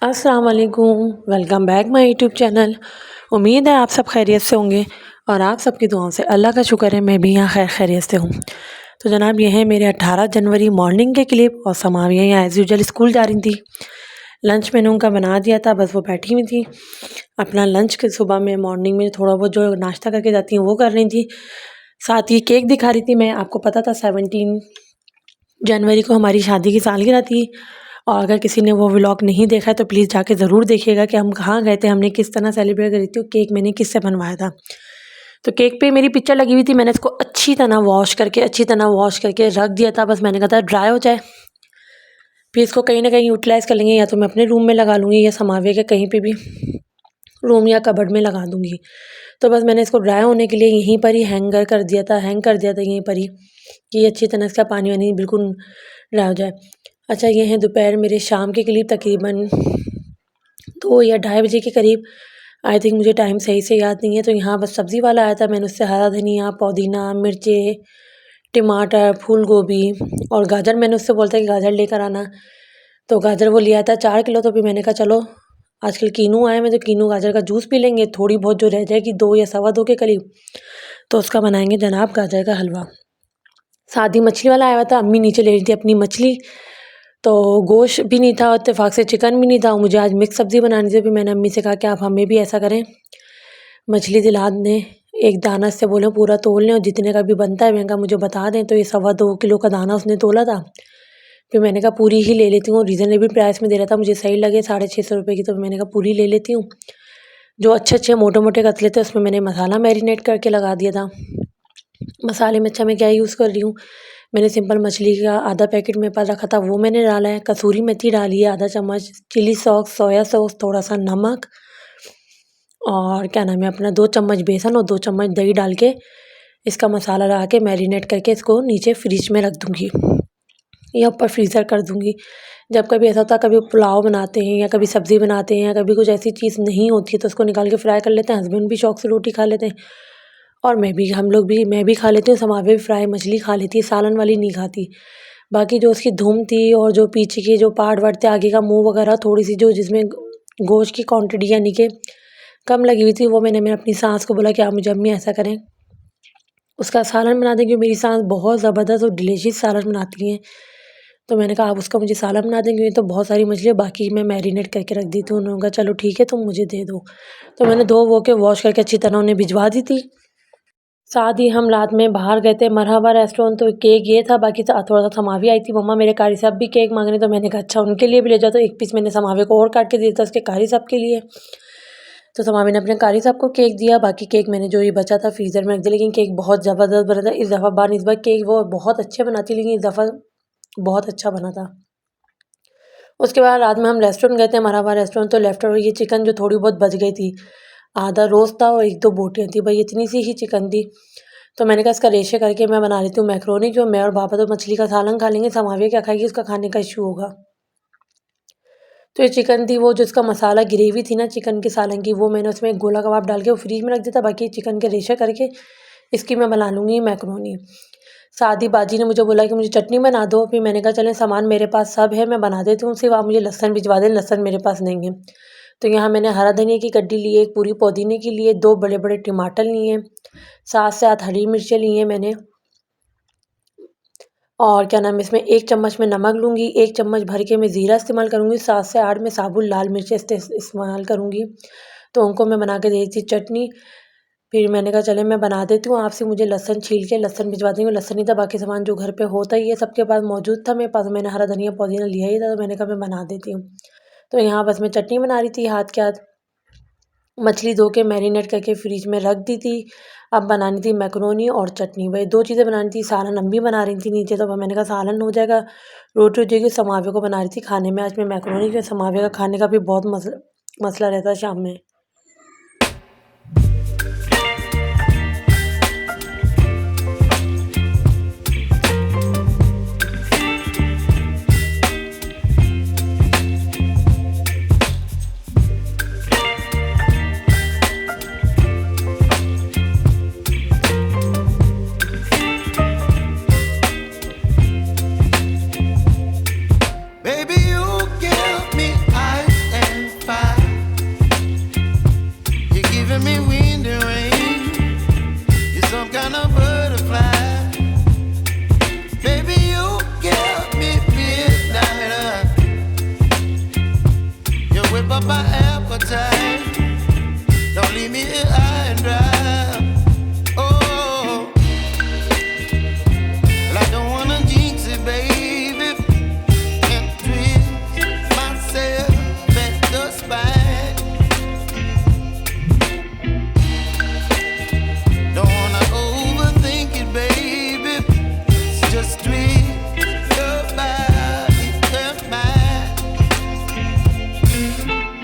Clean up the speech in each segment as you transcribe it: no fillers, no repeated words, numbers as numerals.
अस्सलाम वालेकुम, welcome back my YouTube channel. उम्मीद है आप सब खैरियत से होंगे और आप सबकी दुआओं से अल्लाह का शुक्र है मैं भी यहाँ खैरियत से हूँ। तो जनाब ये है मेरे 18 जनवरी मॉर्निंग के क्लिप और समावियाँ यहाँ एज़ यूजुअल स्कूल जा रही थी। लंच मैंने उनका बना दिया था, बस वो बैठी हुई थी अपना लंच के सुबह में मॉर्निंग में थोड़ा बहुत जो नाश्ता करके जाती हैं वो कर रही थी। साथ ही केक दिखा रही थी मैं। आपको पता था 17 जनवरी को हमारी शादी की सालगिरह थी और अगर किसी ने वो व्लॉग नहीं देखा है तो प्लीज़ जाके ज़रूर देखिएगा कि हम कहाँ गए थे, हमने किस तरह सेलिब्रेट करी थी और केक मैंने किससे बनवाया था। तो केक पे मेरी पिक्चर लगी हुई थी, मैंने इसको अच्छी तरह वॉश करके रख दिया था। बस मैंने कहा था ड्राई हो जाए, फिर इसको कहीं ना कहीं यूटिलाइज़ कर लेंगे, या तो मैं अपने रूम में लगा लूँगी या समावे के कहीं पे भी रूम या कबर्ड में लगा दूँगी। तो बस मैंने इसको ड्राई होने के लिए यहीं पर ही हैंग कर दिया था यहीं पर ही, कि अच्छी तरह इसका पानी वानी बिल्कुल ड्राई हो जाए। अच्छा, ये है दोपहर मेरे शाम के करीब तकरीबन 2 या ढाई बजे के करीब। आई थिंक मुझे टाइम सही से याद नहीं है। तो यहाँ बस सब्ज़ी वाला आया था, मैंने उससे हरा धनिया, पुदीना, मिर्चें, टमाटर, फूल गोभी और गाजर मैंने उससे बोला था कि गाजर लेकर आना। तो गाजर वो ले आया था 4 किलो। तो फिर मैंने कहा चलो आजकल कीनू आया, मैं तो कीनू गाजर का जूस पी लेंगे, थोड़ी बहुत जो रह जाएगी 2 या सवा 2 के करीब तो उसका बनाएंगे जनाब गाजर का हलवा। साथ ही मछली वाला आया हुआ था, अम्मी नीचे ले रही थी अपनी मछली, तो गोश्त भी नहीं था, इत्तेफाक से चिकन भी नहीं था, मुझे आज मिक्स सब्ज़ी बनानी थी। फिर मैंने अम्मी से कहा कि आप हमें भी ऐसा करें, मछली दिला दें, एक दाना से बोले पूरा तोल लें और जितने का भी बनता है मैंने कहा मुझे बता दें। तो ये 2.25 किलो का दाना उसने तोला था। फिर मैंने कहा पूरी ही ले लेती हूँ, रीज़नेबल प्राइस में दे रहा था, मुझे सही लगे 650 रुपये की। तो मैंने कहा पूरी ले लेती हूँ। जो अच्छे मोटे मोटे कतले थे उसमें मैंने मसाला मैरिनेट करके लगा दिया था। मसाले में अच्छा मैं क्या यूज़ कर रही हूँ, मैंने सिंपल मछली का आधा पैकेट मेरे पास रखा था वो मैंने डाला है, कसूरी मेथी डाली है आधा चम्मच, चिली सॉस, सोया सॉस, थोड़ा सा नमक और क्या नाम है अपना 2 चम्मच बेसन और 2 चम्मच दही डाल के इसका मसाला लगा के मैरिनेट करके इसको नीचे फ्रिज में रख दूँगी या ऊपर फ्रीज़र कर दूँगी। जब कभी ऐसा होता है, कभी पुलाव बनाते हैं या कभी सब्ज़ी बनाते हैं या कभी कुछ ऐसी चीज़ नहीं होती है तो उसको निकाल के फ्राई कर लेते हैं। हस्बैंड भी शौक से रोटी खा लेते हैं और मैं भी खा लेती हूँ। समावे भी फ्राई मछली खा लेती है, सालन वाली नहीं खाती। बाकी जो उसकी धुम थी और जो पीछे के जो पार्ट वार्ट थे, आगे का मुँह वगैरह थोड़ी सी जो जिसमें गोश्त की क्वांटिटी यानी कि कम लगी हुई थी, वो मैंने अपनी सास को बोला कि आप मुझे अम्मी ऐसा करें उसका सालन बना दें, क्योंकि मेरी सास बहुत ज़बरदस्त और डिलीशियस सालन बनाती हैं। तो मैंने कहा आप उसका मुझे सालन बना दें, क्योंकि तो बहुत सारी मछली है, बाकी मैं मैरिनेट करके रख दी थी। उन्होंने कहा चलो ठीक है तुम मुझे दे दो। तो मैंने धो वो के वॉश करके अच्छी तरह उन्हें भिजवा दी थी। साथ ही हम रात में बाहर गए थे मरहबा रेस्टोरेंट, तो केक ये था, बाकी थोड़ा सा समावी आई थी। मम्मा मेरे कारी साहब भी केक मांग रहे, तो मैंने कहा अच्छा उनके लिए भी ले जाओ। तो एक पीस मैंने समावे को और काट के दिया था उसके कारी साहब के लिए। तो समावी ने अपने कारी साहब को केक दिया, बाकी केक मैंने जो ये बचा था फ्रीज़र में रख दिया। लेकिन केक बहुत ज़बरदस्त बना था इस दफ़ा, बार केक वो बहुत अच्छे बनाती, लेकिन इस दफ़ा बहुत अच्छा बना था। उसके बाद रात में हम रेस्टोरेंट गए थे, मरहबा रेस्टोरेंट। तो लेफ्ट ओवर ये चिकन जो थोड़ी बहुत बच गई थी, आधा रोस्ट था और 1-2 बोटियाँ थी, भाई इतनी सी ही चिकन थी। तो मैंने कहा इसका रेशे करके मैं बना लेती हूँ मैक्रोनी, जो मैं और पापा तो मछली का सालन खा लेंगे, समाविया क्या खाएगी, उसका खाने का इशू होगा। तो ये चिकन थी, वो जो इसका मसाला ग्रेवी थी ना चिकन के सालन की, वो मैंने उसमें गोला कबाब डाल के वो फ्रीज में रख दिया था। बाकी चिकन के रेशे करके इसकी मैं बना लूँगी मैक्रोनी। सादी बाजी ने मुझे बोला कि मुझे चटनी बना दो। फिर मैंने कहा चलें सामान मेरे पास सब है, मैं बना देती हूँ, सिर्फ आप मुझे लहसन भिजवा दें, लहसन मेरे पास नहीं है। तो यहाँ मैंने हरा धनिया की गड्डी ली है, एक पूरी पुदीने की लिए, 2 बड़े बड़े टमाटर लिए हैं, 7 से 8 हरी मिर्चें ली हैं मैंने, और क्या नाम है इसमें 1 चम्मच में नमक लूँगी, 1 चम्मच भर के मैं ज़ीरा इस्तेमाल करूँगी, 7 से 8 मैं साबुत लाल मिर्चें इस्तेमाल करूँगी। तो उनको मैं बना के दे दी थी चटनी। फिर मैंने कहा चले मैं बना देती हूँ, आपसे मुझे लहसन छील के लहसन भिजवा देंगे। लहसन नहीं था, बाकी सामान जो घर पे होता ही है सबके पास मौजूद था मेरे पास, मैंने हरा धनिया पुदीना लिया ही था, तो मैंने कहा मैं बना देती हूँ। तो यहाँ बस मैं चटनी बना रही थी हाथ के हाथ, मछली धो के मैरिनेट करके फ्रिज में रख दी थी। अब बनानी थी मैक्रोनी और चटनी, वही 2 चीज़ें बनानी थी। सालन अम्मी बना रही थी नीचे, तो मैंने कहा सालन हो जाएगा, रोटी हो जाएगी। समावे को बना रही थी खाने में आज मैं मैक्रोनी, के समावे का खाने का भी बहुत मसला रहता है शाम में। Baby, you give me ice and up my appetite. Don't leave me here high and dry. Oh, well, I don't wanna jinx it, baby, and twist myself at the spine. Don't wanna overthink it, baby. It's just twist your body and mine.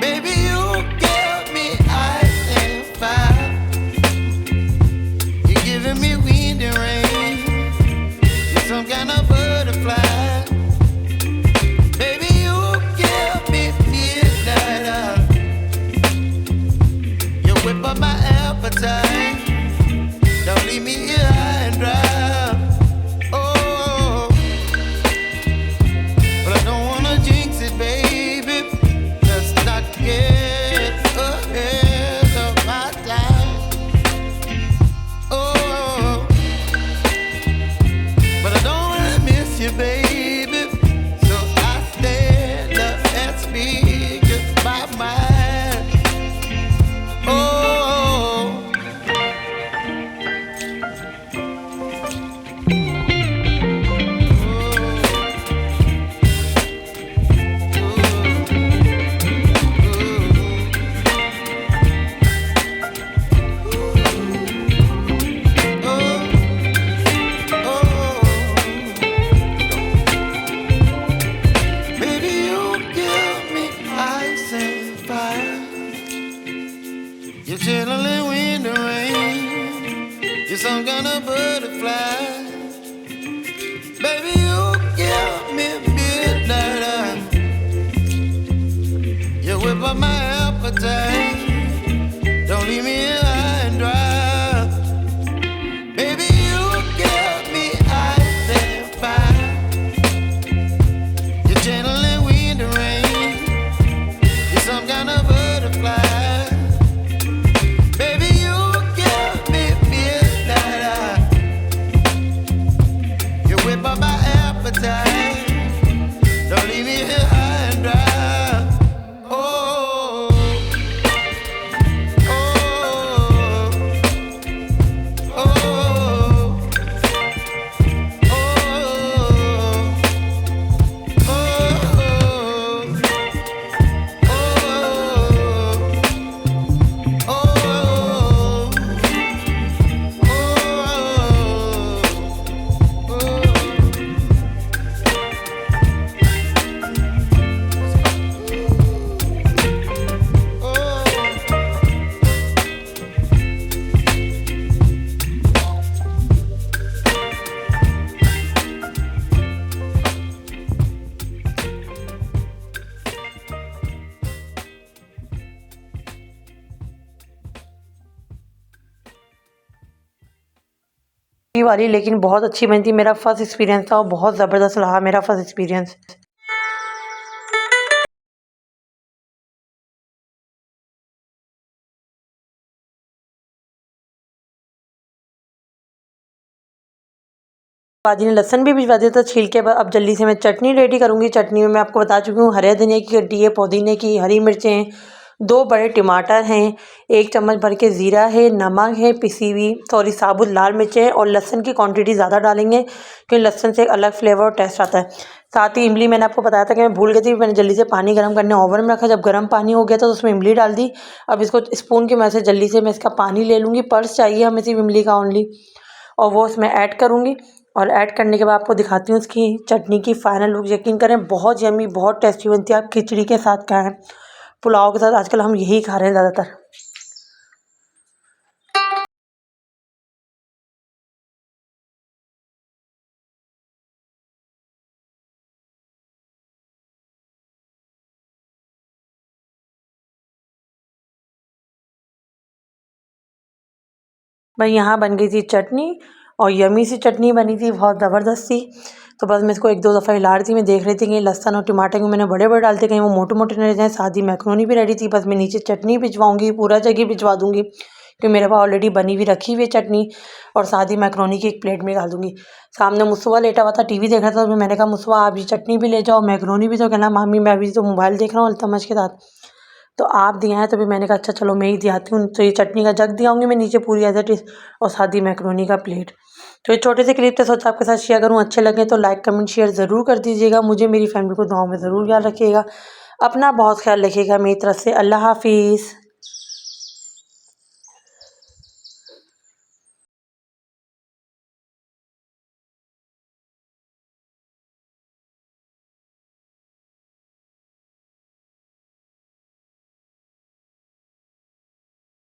Baby, you give me ice and fire. You're giving me wind and rain. You're some kind of butterfly. Baby, you give me midnight. You whip up my appetite. Don't leave me here high and dry. Oh, but I don't wanna jinx it, baby. Let's not get ahead of my time. Oh, but I don't wanna miss you, baby. So I stand up and speak just my mind. Oh. Baby, you give me ice and fire. You're channeling wind and rain. You're some kind of butterfly. Baby, you give me midnight. You whip up my appetite. Don't leave me here high and dry. Baby, you give me ice and fire. You're channeling wind and rain. You're some kind of butterfly. Baby, you give me midnight. You whip up my appetite. Don't leave me here high and dry. Oh, oh, oh, oh, वाली, लेकिन बहुत अच्छी बनी थी। मेरा first experience था और बहुत ज़बरदस्त रहा मेरा फर्स्ट एक्सपीरियंस। बाजी ने लहसन भी भिजवा दिया था छील के। अब जल्दी से मैं चटनी रेडी करूँगी। चटनी में मैं आपको बता चुकी हूँ हरे धनिया की कटी है, पुदीने की, हरी मिर्चें हैं, 2 बड़े टमाटर हैं, 1 चम्मच भर के ज़ीरा है, नमक है, पिसी हुई साबुत लाल मिर्चें और लहसन की क्वांटिटी ज़्यादा डालेंगे क्योंकि लहसन से एक अलग फ्लेवर और टेस्ट आता है। साथ ही इमली मैंने आपको बताया था कि मैं भूल गई थी, मैंने जल्दी से पानी गर्म करने ओवन में रखा। जब गर्म पानी हो गया था तो उसमें इमली डाल दी। अब इसको स्पून की मदद से जल्दी से मैं इसका पानी ले लूँगी। पल्स चाहिए हमें सिर्फ इमली का ओनली, और वो इसमें ऐड करूँगी। और ऐड करने के बाद आपको दिखाती हूँ इसकी चटनी की फाइनल लुक। यकीन करें बहुत यम्मी, बहुत टेस्टी बनती है। आप खिचड़ी के साथ खाएं, पुलाव के साथ, आजकल हम यही खा रहे हैं ज़्यादातर। भाई यहाँ बन गई थी चटनी और यमी सी चटनी बनी थी, बहुत ज़बरदस्त सी। तो बस मैं इसको 1-2 दफ़ा हिला रही थी। मैं देख रही थी कि लहसुन और टमाटर को मैंने बड़े बड़े डालते, कहीं वो मोटे मोटे न रह जाएँ। साथ ही मैक्रोनी भी रेडी थी। बस मैं नीचे चटनी भिजवाऊँगी, पूरा जगह भिजवा दूँगी क्योंकि मेरे पास ऑलरेडी बनी हुई रखी हुई है चटनी। और साथ ही मैक्रोनी की एक प्लेट में डाल दूँगी। सामने मुसवा लेटा हुआ था, टीवी देख रहा था। तो मैंने कहा मुसवा आप ये चटनी भी ले जाओ, मैक्रोनी भी। तो कहना मामी मैं अभी तो मोबाइल देख रहा हूँ अल्तमश के साथ। तो आप दिया है, तो भी मैंने कहा अच्छा चलो मैं ही दियाती हूँ। तो ये चटनी का जग दिया होंगे मैं नीचे पूरी एज इट इज़, और सादी मैक्रोनी का प्लेट। तो ये छोटे से क्लिप थे, सोचा आपके साथ शेयर करूँ। अच्छे लगे तो लाइक कमेंट शेयर ज़रूर कर दीजिएगा। मुझे मेरी फैमिली को दुआओं में ज़रूर याद रखिएगा। अपना बहुत ख्याल रखिएगा मेरी तरफ से। अल्लाह हाफिज़।